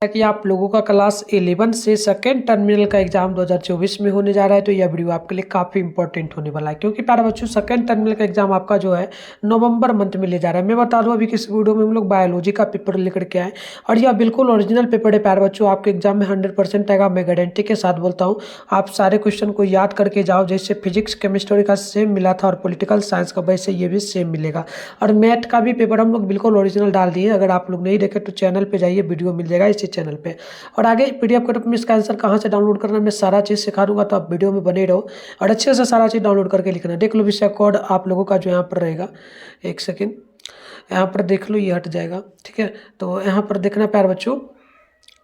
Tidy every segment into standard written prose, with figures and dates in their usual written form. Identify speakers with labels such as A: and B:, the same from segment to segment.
A: कि आप लोगों का क्लास 11 से सेकेंड टर्मिनल का एग्जाम 2024 में होने जा रहा है। तो यह वीडियो आपके लिए काफ़ी इंपॉर्टेंट होने वाला है, क्योंकि प्यारे बच्चों सेकेंड टर्मिनल का एग्जाम आपका जो है नवंबर मंथ में ले जा रहा है। मैं बता दूं अभी किस वीडियो में हम लोग बायोलॉजी का पेपर लेकर के आए, और यह बिल्कुल ओरिजिनल पेपर है प्यारे बच्चों। आपके एग्जाम में 100% आएगा, मैं गारंटी के साथ बोलता हूँ। आप सारे क्वेश्चन को याद करके जाओ, जैसे फिजिक्स केमिस्ट्री का सेम मिला था और पॉलिटिकल साइंस का, वैसे ये भी सेम मिलेगा। और मैथ का भी पेपर हम लोग बिल्कुल ओरिजिनल डाल दिए। अगर आप लोग नहीं देखे तो चैनल पर जाइए, वीडियो मिल जाएगा इसी चैनल पर। और आगे पीडीएफ के रूप में इसका आंसर कहाँ से डाउनलोड करना है मैं सारा चीज़ सिखा दूंगा, तो आप वीडियो में बने रहो और अच्छे से सारा चीज़ डाउनलोड करके लिखना। देख लो विषय कोड आप लोगों का जो यहाँ पर रहेगा, एक सेकेंड यहाँ पर देख लो, ये हट जाएगा, ठीक है। तो यहाँ पर देखना प्यारे बच्चों,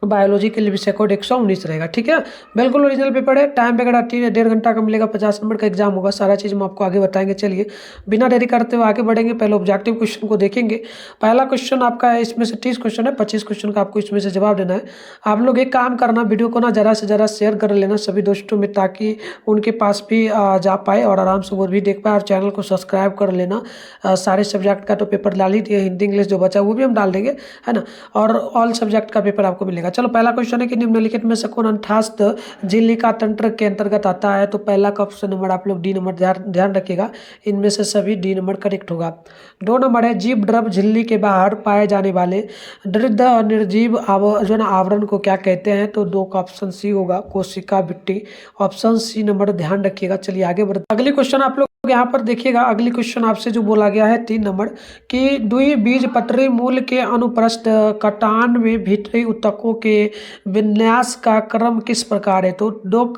A: बायोलॉजी के लिए विषय कोड 119 रहेगा, ठीक है। बिल्कुल ओरिजिनल पेपर है। टाइम वगैरह 1.5 घंटा का मिलेगा, 50 नंबर का एग्जाम होगा। सारा चीज़ हम आपको आगे बताएंगे। चलिए बिना देरी करते हुए आगे बढ़ेंगे। पहले ऑब्जेक्टिव क्वेश्चन को देखेंगे। पहला क्वेश्चन आपका है, इसमें से 30 क्वेश्चन है, 25 क्वेश्चन का आपको इसमें से जवाब देना है। आप लोग एक काम करना, वीडियो को ना ज़रा से ज़रा शेयर कर लेना सभी दोस्तों में, ताकि उनके पास भी जा पाए और आराम से वो भी देख पाए। और चैनल को सब्सक्राइब कर लेना। सारे सब्जेक्ट का तो पेपर डाल ही दिए, हिंदी इंग्लिश जो बचा वो भी हम डाल देंगे, है ना। और ऑल सब्जेक्ट का पेपर आपको मिलेगा। चलो पहला क्वेश्चन है कि निम्नलिखित में से कौन अंठास्थ झिल्लिका तंत्र के अंतर्गत आता है। तो पहला का ऑप्शन नंबर आप लोग डी नंबर ध्यान रखिएगा, इनमें से सभी डी नंबर करेक्ट होगा। 2 नंबर है, जीव द्रव झिल्ली के बाहर पाए जाने वाले दृढ़ और निर्जीव जो ना आवरण को क्या कहते हैं। तो 2 का ऑप्शन सी होगा, कोशिका भित्ति। ऑप्शन सी नंबर ध्यान रखिएगा। चलिए आगे बढ़ते, अगली क्वेश्चन आप लोग यहाँ पर देखिएगा। अगली क्वेश्चन आपसे जो बोला गया है 3 नंबर कि द्विबीजपत्री मूल के अनुप्रस्थ कटान में भीतरी ऊतकों के विन्यास का क्रम किस प्रकार है। तो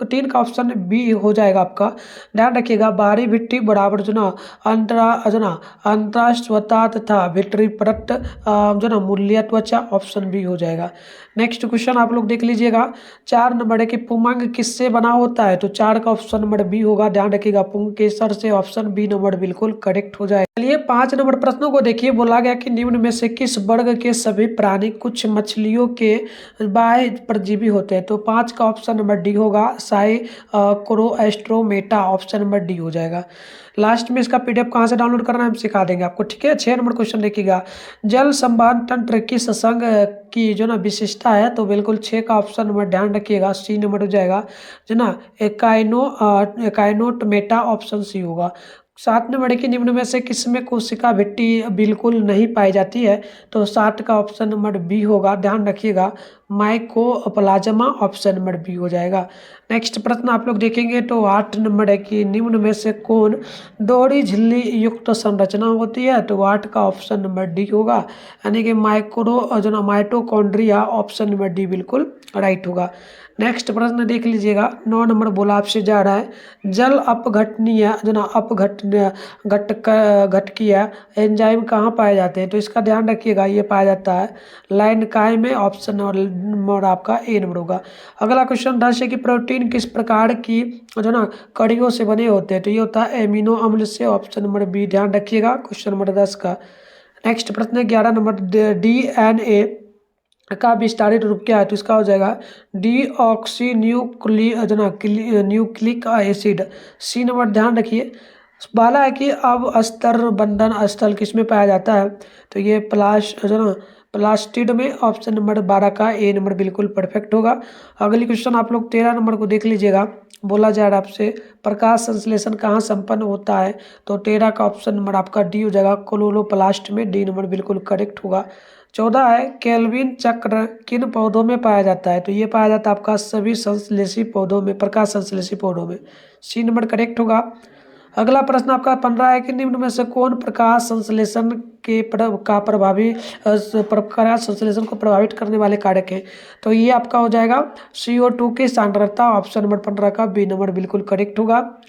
A: 3 का ऑप्शन बी हो जाएगा आपका। ध्यान रखिएगा, बाहरी भित्ति बराबर जो ना अंतराश्वता तथा भित्री परत जो ना मूल्य त्वचा। ऑप्शन बी हो जाएगा। नेक्स्ट क्वेश्चन आप लोग देख लीजिएगा। 4 नंबर है कि पुमंग किससे बना होता है। तो 4 का ऑप्शन नंबर बी होगा। ध्यान रखिएगा, पुंकेसर से। ऑप्शन बी नंबर बिल्कुल करेक्ट हो जाएगा। चलिए 5 नंबर प्रश्नों को देखिए। बोला गया कि निम्न में से किस वर्ग के सभी प्राणी कुछ मछलियों के बाह्य परजीवी होते हैं। तो 5 का ऑप्शन नंबर डी होगा, साइक्रोएस्ट्रोमेटा। ऑप्शन नंबर डी हो जाएगा। लास्ट में इसका पीडीएफ कहाँ से डाउनलोड करना है हम सिखा देंगे आपको, ठीक है। 6 नंबर क्वेश्चन देखिएगा, जल संवहन तंत्र किस संघ की जो ना विशेषता है। तो बिल्कुल 6 का ऑप्शन नंबर ध्यान रखिएगा, सी नंबर हो जाएगा जो ना एकाइनोटमेटा। ऑप्शन सी होगा। 7 नंबर की निम्न में से किसमें कोशिका भित्ति बिल्कुल नहीं पाई जाती है। तो 7 का ऑप्शन नंबर बी होगा। ध्यान रखिएगा, माइकोप्लाज्मा। ऑप्शन नंबर बी हो जाएगा। नेक्स्ट प्रश्न आप लोग देखेंगे तो 8 नंबर है कि निम्न में से कौन दोहरी झिल्ली युक्त संरचना होती है। तो 8 का ऑप्शन नंबर डी होगा, यानी कि माइटोकॉन्ड्रिया। ऑप्शन नंबर डी बिल्कुल राइट होगा। नेक्स्ट प्रश्न देख लीजिएगा। 9 नंबर बोला आपसे जा रहा है, जल अपघटनीय जो ना घटकीय एंजाइम कहाँ पाए जाते हैं। तो इसका ध्यान रखिएगा, ये पाया जाता है लाइनकाई में। ऑप्शन नंबर आपका ए नंबर होगा। अगला क्वेश्चन 10 है कि प्रोटीन किस प्रकार की जो ना कड़ियों से बने होते हैं। तो ये होता है एमिनो अम्ल से। ऑप्शन नंबर बी ध्यान रखिएगा, क्वेश्चन नंबर 10 का। नेक्स्ट प्रश्न है 11 नंबर, डीएनए का विस्तारित रूप क्या है। तो इसका हो जाएगा deoxy nucleic acid. C number ध्यान रखिए। वाला है कि अब अस्तर बंधन स्थल किस में पाया जाता है। तो ये प्लास्टिड में। ऑप्शन नंबर 12 का ए नंबर बिल्कुल परफेक्ट होगा। अगली क्वेश्चन आप लोग 13 नंबर को देख लीजिएगा। बोला जा रहा है आपसे, प्रकाश संश्लेषण कहाँ संपन्न होता है। तो 13 का ऑप्शन नंबर आपका डी हो जाएगा, क्लोरोप्लास्ट में। डी नंबर बिल्कुल करेक्ट होगा। 14 है, केल्विन चक्र किन पौधों में पाया जाता है। तो ये पाया जाता है आपका सभी संश्लेषी पौधों में, प्रकाश संश्लेषी पौधों में। सी नंबर करेक्ट होगा। अगला प्रश्न आपका 15 है कि निम्न में से कौन प्रकाश संश्लेषण प्रकाश संश्लेषण को प्रभावित करने वाले कारक हैं। तो ये आपका हो जाएगा CO2 की सांद्रता। ऑप्शन नंबर 15 का बी नंबर बिल्कुल करेक्ट होगा।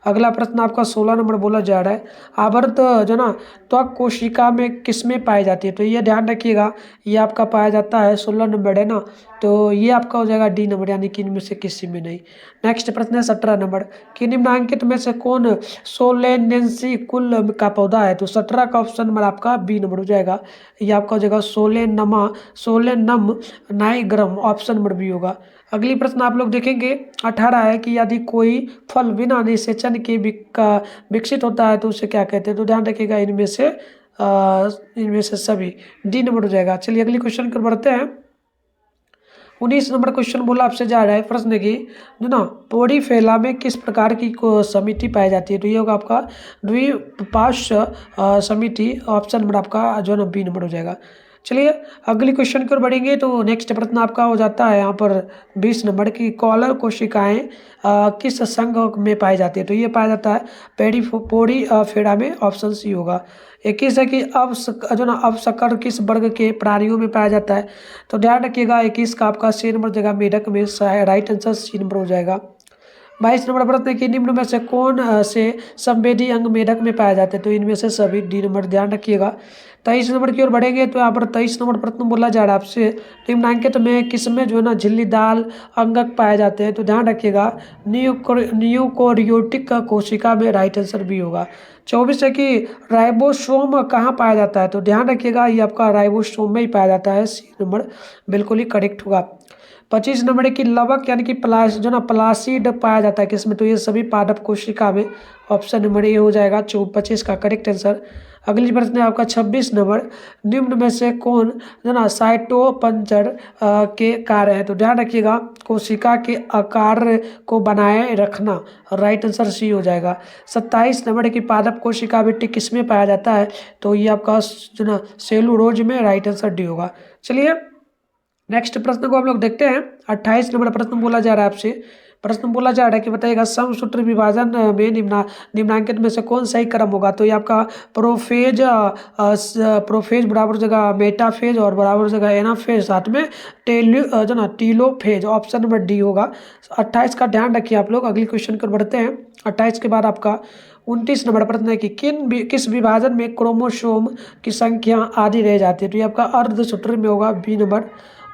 A: अगला प्रश्न आपका 16 नंबर बोला जा रहा है, आवर्त जो ना त्वक कोशिका में किस में पाई जाती है। तो ये ध्यान रखिएगा, ये आपका पाया जाता है 16 नंबर है ना। तो ये आपका हो जाएगा डी नंबर, यानी कि इनमें से किसी में नहीं। नेक्स्ट प्रश्न है 17 नंबर कि निम्नलिखित में से कौन सोलेनेंसी कुल का पौधा है। तो 17 का ऑप्शन नंबर आपका बी नंबर हो जाएगा। ये आपका हो जाएगा solanum nigrum. Option number B होगा। अगली प्रश्न आप लोग देखेंगे 18 है कि यदि कोई फल बिना निषेचन के विकसित होता है तो उसे क्या कहते हैं। तो ध्यान रखिएगा, इनमें से सभी डी नंबर हो जाएगा। चलिए अगली क्वेश्चन पर बढ़ते हैं। 19 नंबर क्वेश्चन बोला आपसे जा रहा है प्रश्न की जो ना पोड़ी फैला में किस प्रकार की समिति पाई जाती है। तो ये होगा आपका द्विपार्श्व समिति। ऑप्शन नंबर आपका जो ना बी नंबर हो जाएगा। चलिए अगली क्वेश्चन की ओर बढ़ेंगे। तो नेक्स्ट प्रश्न आपका हो जाता है यहाँ पर 20 नंबर की कॉलर कोशिकाएं किस संघ में पाई जाती है। तो ये पाया जाता है पोड़ी फेड़ा में। ऑप्शन सी होगा। 21 है कि जो ना अवशकर किस वर्ग के प्राणियों में पाया जाता है। तो ध्यान रखिएगा 21 का आपका सी नंबर जगह मेढक में राइट आंसर सी नंबर हो जाएगा। 22 नंबर प्रश्न है कि निम्न में से कौन से संवेदी अंग मेढक में पाया जाता है। तो इनमें से सभी डी नंबर ध्यान रखिएगा। 23 नंबर की ओर बढ़ेंगे। तो यहाँ पर 23 नंबर प्रश्न बोला जा रहा है आपसे निम्नांकित में किसमें जो है ना झिल्लीदार अंगक पाए जाते हैं। तो ध्यान रखिएगा न्यूकोरियोटिक कोशिका में राइट आंसर भी होगा। 24 है कि राइबोसोम कहाँ पाया जाता है। तो ध्यान रखिएगा ये आपका राइबोसोम में ही पाया जाता है। सी नंबर बिल्कुल ही करेक्ट होगा। 25 नंबर है कि लवक यानी कि जो ना प्लासिड पाया जाता है किसमें। तो ये सभी पादप कोशिका में। ऑप्शन नंबर ए हो जाएगा 25 का करेक्ट आंसर। अगली प्रश्न है आपका 26 नंबर निम्न में से कौन जो ना साइटोपंचर के कार्य है। तो ध्यान रखिएगा कोशिका के आकार को बनाए रखना। राइट आंसर सी हो जाएगा। 27 नंबर है कि पादप कोशिका मिट्टी किसमें पाया जाता है। तो ये आपका जो ना सेलुलोज में। राइट आंसर डी होगा। चलिए नेक्स्ट प्रश्न को हम लोग देखते हैं। 28 नंबर प्रश्न बोला जा रहा है आपसे। प्रश्न बोला जा रहा है कि बताइएगा समसूत्र विभाजन में निम्नांकित में से कौन सही क्रम होगा। तो ये आपका प्रोफेज बराबर जगह मेटाफेज और बराबर जगह एनाफेज साथ में जो ना टीलोफेज। ऑप्शन नंबर डी होगा। 28 का ध्यान रखिए आप लोग। अगली क्वेश्चन को बढ़ते हैं। 28 के बाद आपका 29 नंबर प्रश्न है कि किस विभाजन में क्रोमोसोम की संख्या आधी रह जाती है। तो ये आपका अर्धसूत्री में होगा। B number.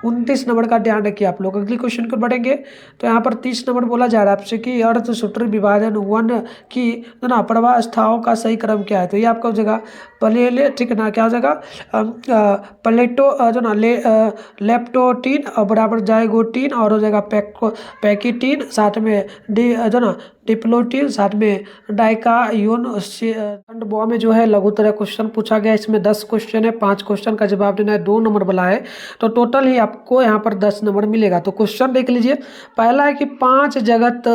A: 29 नंबर का ध्यान रखिए आप लोग। अगली क्वेश्चन को बढ़ेंगे। तो यहाँ पर 30 नंबर बोला जा रहा है आपसे कि अर्धसूत्री विभाजन 1 की ना प्रवास्थाओं का सही क्रम क्या है। तो ये आपका हो जाएगा ठीक ना क्या हो जाएगा प्लेटो जो ना लेप्टोटीन और बराबर जाइगोटीन और हो जाएगा पैकिटीन साथ में जो ना डिप्लोटीन साथ में डाइकायोन। बॉ में जो है लघुतर क्वेश्चन पूछा गया। इसमें 10 क्वेश्चन है। 5 क्वेश्चन का जवाब देना है। 2 नंबर बोला है। तो टोटल ही आपको यहाँ पर 10 नंबर मिलेगा। तो क्वेश्चन देख लीजिए। पहला है कि पांच जगत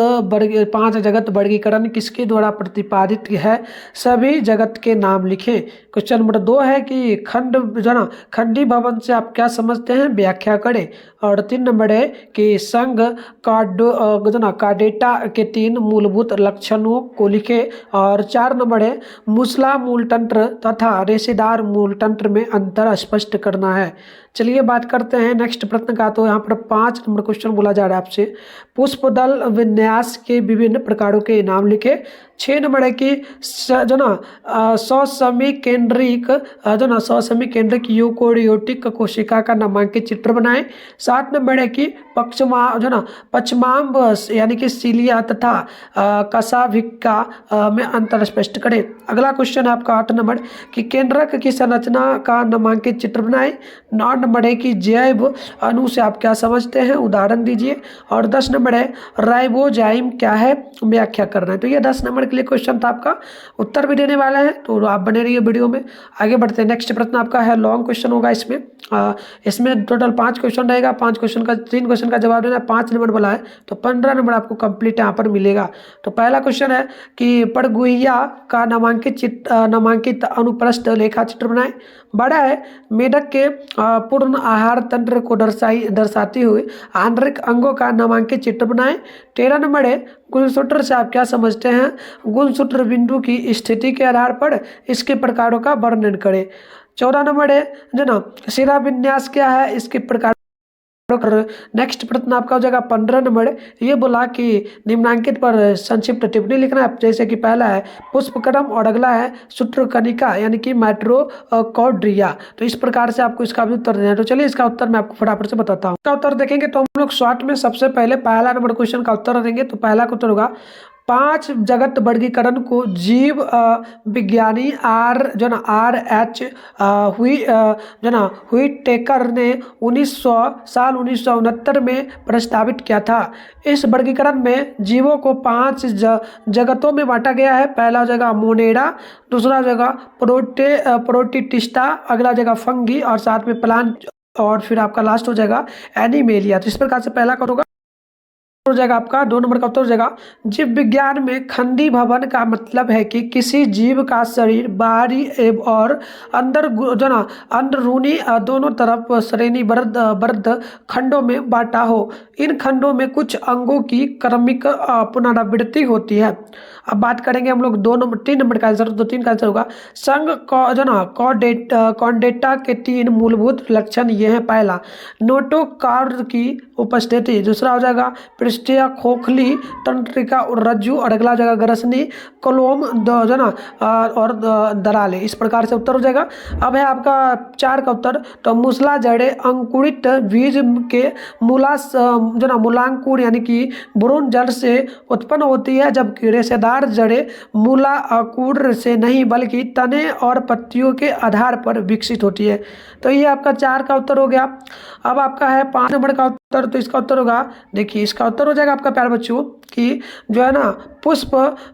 A: वर्गीकरण किसके द्वारा प्रतिपादित है। सभी जगत के नाम लिखें। क्वेश्चन नंबर 2 है कि खंडी भवन से आप क्या समझते हैं व्याख्या करें। और 3 नंबर है कि संघ का डेटा के 3 मूलभूत लक्षणों को लिखे। और 4 नंबर है मूसला मूलतंत्र तथा रेशेदार मूलतंत्र में अंतर स्पष्ट करना है। चलिए बात करते हैं नेक्स्ट प्रश्न का। तो यहाँ पर 5 नंबर क्वेश्चन बोला जा रहा है आपसे पुष्पदल विन्यास के विभिन्न प्रकारों के नाम लिखे। 6 नंबर है कि सौसमी केंद्रिक यूकोरियोटिक कोशिका का नामांकित चित्र बनाएं। 7 नंबर है कि पश्चिमांब यानी कि सीलिया तथा कसाभिका में अंतर स्पष्ट करें। अगला क्वेश्चन है आपका 8 नंबर कि केंद्रक की संरचना का नामांकित चित्र बनाएं। 9 नंबर है कि जैव अणु से आप क्या समझते हैं उदाहरण दीजिए। और 10 नंबर है राइबोजाइम क्या है व्याख्या करना है। तो ये 10 नंबर के लिए क्वेश्चन था। आपका उत्तर भी देने वाला है तो आप बने रहिए वीडियो में। आगे बढ़ते हैं। नेक्स्ट प्रश्न आपका है लॉन्ग क्वेश्चन होगा। इसमें टोटल 5 क्वेश्चन रहेगा। 3 क्वेश्चन का जवाब देना है। 5 नंबर वाला है तो 15 नंबर आपको कंप्लीट यहाँ पर मिलेगा। तो पहला क्वेश्चन है कि पड़गुइया का नामांकित अनुप्रस्थ लेखा चित्र बनाए। बड़ा है मेढक के पूर्ण आहार तंत्र को दर्शाती हुई आंतरिक अंगों का नामांकित चित्र बनाएं। 13 नंबर है गुणसूत्र से आप क्या समझते हैं। गुणसूत्र बिंदु की स्थिति के आधार पर इसके प्रकारों का वर्णन करें। 14 नंबर है शिरा विन्यास क्या है इसके प्रकार। नेक्स्ट प्रश्न आपका हो जाएगा 15 नंबर। ये बोला कि निम्नांकित पर संक्षिप्त टिप्पणी लिखना है। जैसे कि पहला है पुष्पक्रम और अगला है सूत्रकनिका यानी कि माइट्रोकॉर्डिया। तो इस प्रकार से आपको इसका भी उत्तर देना है। तो चलिए इसका उत्तर मैं आपको फटाफट से बताता हूँ। इसका उत्तर देखेंगे तो हम लोग शॉर्ट में सबसे पहले पहला नंबर क्वेश्चन का उत्तर देंगे। तो पहला उत्तर होगा 5 जगत वर्गीकरण को जीव विज्ञानी R.H. व्हिटेकर ने 1969 में प्रस्तावित किया था। इस वर्गीकरण में जीवों को 5 जगतों में बांटा गया है। पहला जगह मोनेरा, दूसरा जगह प्रोटिस्टा, अगला जगह फंगी और साथ में प्लांट और फिर आपका लास्ट हो जाएगा एनिमेलिया। तो इस प्रकार से पहला करोगा हो जाएगा आपका 2 नंबर का उत्तर हो जाएगा जीव विज्ञान में खंडी भवन का मतलब है कि किसी जीव का शरीर बाहरी और अंदर जो ना अंदरूनी दोनों तरफ श्रेणीबद्ध खंडों में बांटा हो। इन खंडों में कुछ अंगों की क्रमिक पुनरावृत्ति होती है। अब बात करेंगे हम लोग 3 नंबर का आंसर, तो 3 का आंसर होगा संघ जो ना कॉर्डेटा के 3 मूलभूत लक्षण ये हैं। पहला नोटोकॉर्ड की उपस्थिति, दूसरा हो जाएगा पृष्ठीय खोखली तंत्रिका रज्जु, और अगला हो जाएगा ग्रसनी कोलोम जो ना और दराले। इस प्रकार से उत्तर हो जाएगा। अब है आपका 4 का उत्तर, तो मूसला जड़े अंकुरित बीज के जो ना मूलांकुर यानी कि भ्रूण जड़ से उत्पन्न होती है, जबकि रेशेदार जड़ें मूलांकुर से नहीं बल्कि तने और पत्तियों के आधार पर विकसित होती है। तो ये आपका 4 का उत्तर हो गया। अब आपका है 5 नंबर का उत्तर, तो इसका उत्तर होगा, देखिए इसका उत्तर हो जाएगा आपका प्यारे बच्चों कि जो है ना पुष्प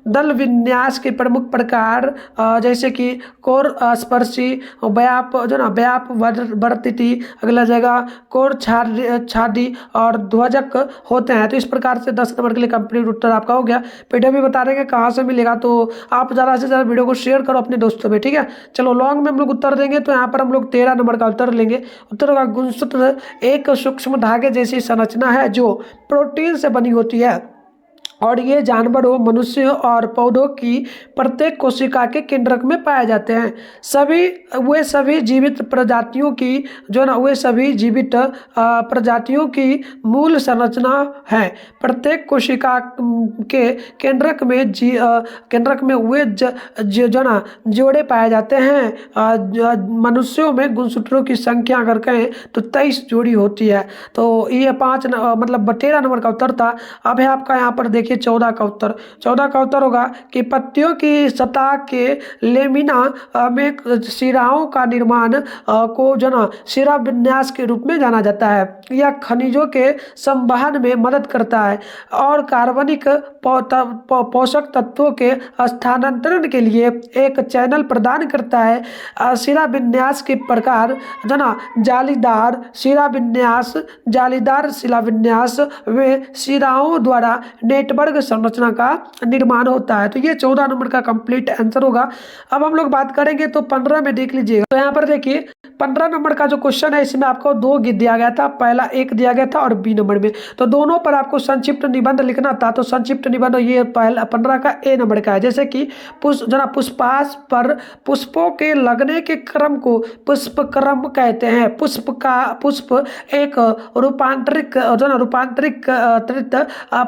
A: दल विन्यास के प्रमुख प्रकार जैसे कि कोर स्पर्शी, व्याप जो ना व्याप वर्तिति, अगला जगह कोर छादी और ध्वजक होते हैं। तो इस प्रकार से 10 नंबर के लिए कंप्लीट उत्तर आपका हो गया। पीडीएफ भी बता देंगे कहाँ से मिलेगा, तो आप ज़्यादा से ज़्यादा वीडियो को शेयर करो अपने दोस्तों में, ठीक है। चलो लॉन्ग में हम लोग उत्तर देंगे, तो यहाँ पर हम लोग 13 नंबर का उत्तर लेंगे। उत्तर होगा गुणसूत्र एक सूक्ष्म धागे जैसी संरचना है जो प्रोटीन से बनी होती है, और ये जानवरों, मनुष्यों और पौधों की प्रत्येक कोशिका के केंद्रक में पाए जाते हैं। सभी जीवित प्रजातियों की जो ना वे सभी जीवित प्रजातियों की मूल संरचना है। प्रत्येक कोशिका के केंद्रक में वे जो ना जोड़े पाए जाते हैं। मनुष्यों में गुणसूत्रों की संख्या अगर कहें तो 23 जोड़ी होती है। तो ये 13 नंबर का उत्तर था। अब है आपका यहाँ पर देखिए 14 का उत्तर। 14 का उत्तर होगा कि पत्तियों की सतह के लेमिना में शिराओं का निर्माण को जो ना शिरा विन्यास के रूप में जाना जाता है। यह खनिजों के संवहन में मदद करता है और कार्बनिक पोषक तत्वों के स्थानांतरण के लिए एक चैनल प्रदान करता है। शिरा विन्यास के प्रकार जो ना जालीदार शिला विन्यास वे शिराओं द्वारा नेटवर्क संरचना का निर्माण होता है। तो ये 14 नंबर का कंप्लीट आंसर होगा। अब हम लोग बात करेंगे तो 15 में देख लीजिएगा। तो यहाँ पर देखिए 15 नंबर का जो क्वेश्चन है इसमें आपको 2 दिया गया था, पहला 1 दिया गया था और बी नंबर में, तो दोनों पर आपको संक्षिप्त निबंध लिखना था। तो संक्षिप्त निबंध ये पहला 15 का ए नंबर का है, जैसे कि पुष्पास पर पुष्पों के लगने के क्रम को पुष्प क्रम कहते हैं। पुष्प एक रूपांतरित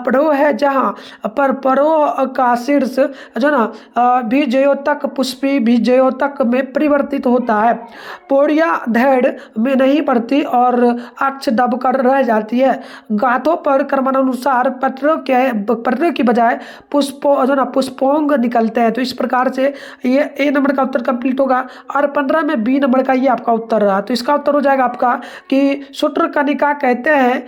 A: पड़ो है जहाँ पर परो का शीर्ष जो ना बीजयोतक पुष्पी बीजयोतक में परिवर्तित होता है। पोड़िया धैर्य में नहीं पड़ती और अक्ष दबकर रह जाती है। गांठों पर क्रमानुसार पत्रों की बजाय पुष्पोंग निकलते हैं। तो इस प्रकार से ये ए नंबर का उत्तर कंप्लीट होगा। और 15 में बी नंबर का ये आपका उत्तर रहा। तो इसका उत्तर हो जाएगा आपका कि सूत्रकनिका कहते हैं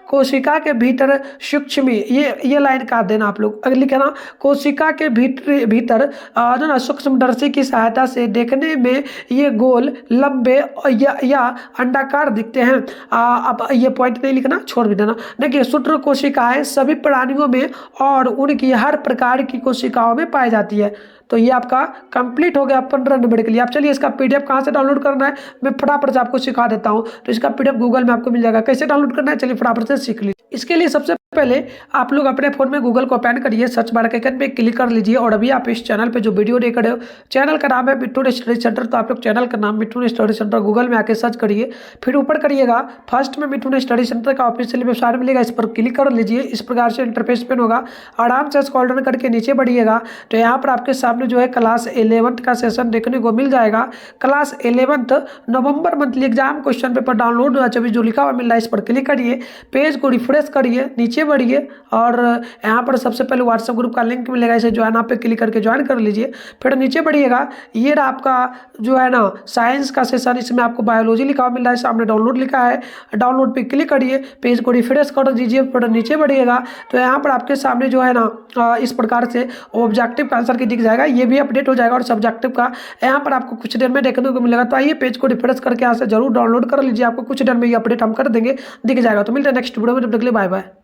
A: कोशिका के भीतर सूक्ष्म, ये लाइन काट देना आप लोग, अगली कहना कोशिका के भीतर जो ना सूक्ष्मदर्शी की सहायता से देखने में ये गोल, लंबे या अंडाकार दिखते हैं। अब ये पॉइंट नहीं लिखना, छोड़ भी देना। देखिए सूत्र कोशिकाएं सभी प्राणियों में और उनकी हर प्रकार की कोशिकाओं में पाई जाती है। तो ये आपका कंप्लीट हो गया 15 नंबर के लिए। आप चलिए इसका पीडीएफ कहाँ से डाउनलोड करना है मैं फटाफट से आपको सिखा देता हूँ। तो इसका पीडीएफ गूगल में आपको मिल जाएगा। कैसे डाउनलोड करना है चलिए फटाफट से सीख लीजिए। इसके लिए सबसे पहले आप लोग अपने फोन में गूगल को ओपन करिए, सर्च बार के आइकन पे क्लिक कर लीजिए और अभी आप इस चैनल पे जो वीडियो देख रहे हो, चैनल का नाम है मिठुन स्टडी सेंटर। तो आप लोग चैनल का नाम मिठुन स्टडी सेंटर गूगल में आके सर्च करिए, फिर ऊपर करिएगा फर्स्ट में मिठुन स्टडी सेंटर का ऑफिशियल वेबसाइट मिलेगा, इस पर क्लिक कर लीजिए। इस प्रकार से इंटरफेस पेन होगा, आराम से स्क्रॉल डाउन करके नीचे बढ़िएगा तो यहाँ पर आपके सामने जो है क्लास 11th का सेशन देखने को मिल जाएगा। Class 11th November monthly exam question paper download जो लिखा हुआ मिल रहा है इस पर क्लिक करिए, पेज को रिफ्रेश करिए, नीचे बढ़िए और यहाँ पर सबसे पहले व्हाट्सएप ग्रुप का लिंक मिलेगा, इसे ज्वाइन आप पे क्लिक करके ज्वाइन कर लीजिए। फिर नीचे बढ़िएगा, ये रहा आपका जो है ना साइंस का सेशन, इसमें आपको बायोलॉजी लिखा हुआ मिल रहा है, सामने डाउनलोड लिखा है, डाउनलोड पे क्लिक करिए, पेज को रिफ्रेश कर दीजिए। फिर नीचे बढ़िएगा तो यहाँ पर आपके सामने जो है ना इस प्रकार से ऑब्जेक्टिव का आंसर की दिख जाएगा, ये भी अपडेट हो जाएगा और सब्जेक्टिव का यहाँ पर आपको कुछ देर में देखने को मिलेगा। तो आइए पेज को रिफ्रेश करके यहाँ से जरूर डाउनलोड कर लीजिए, आपको कुछ देर में ये अपडेट हम कर देंगे, दिख जाएगा। तो मिलते हैं नेक्स्ट वीडियो में, तब तक के लिए बाय बाय।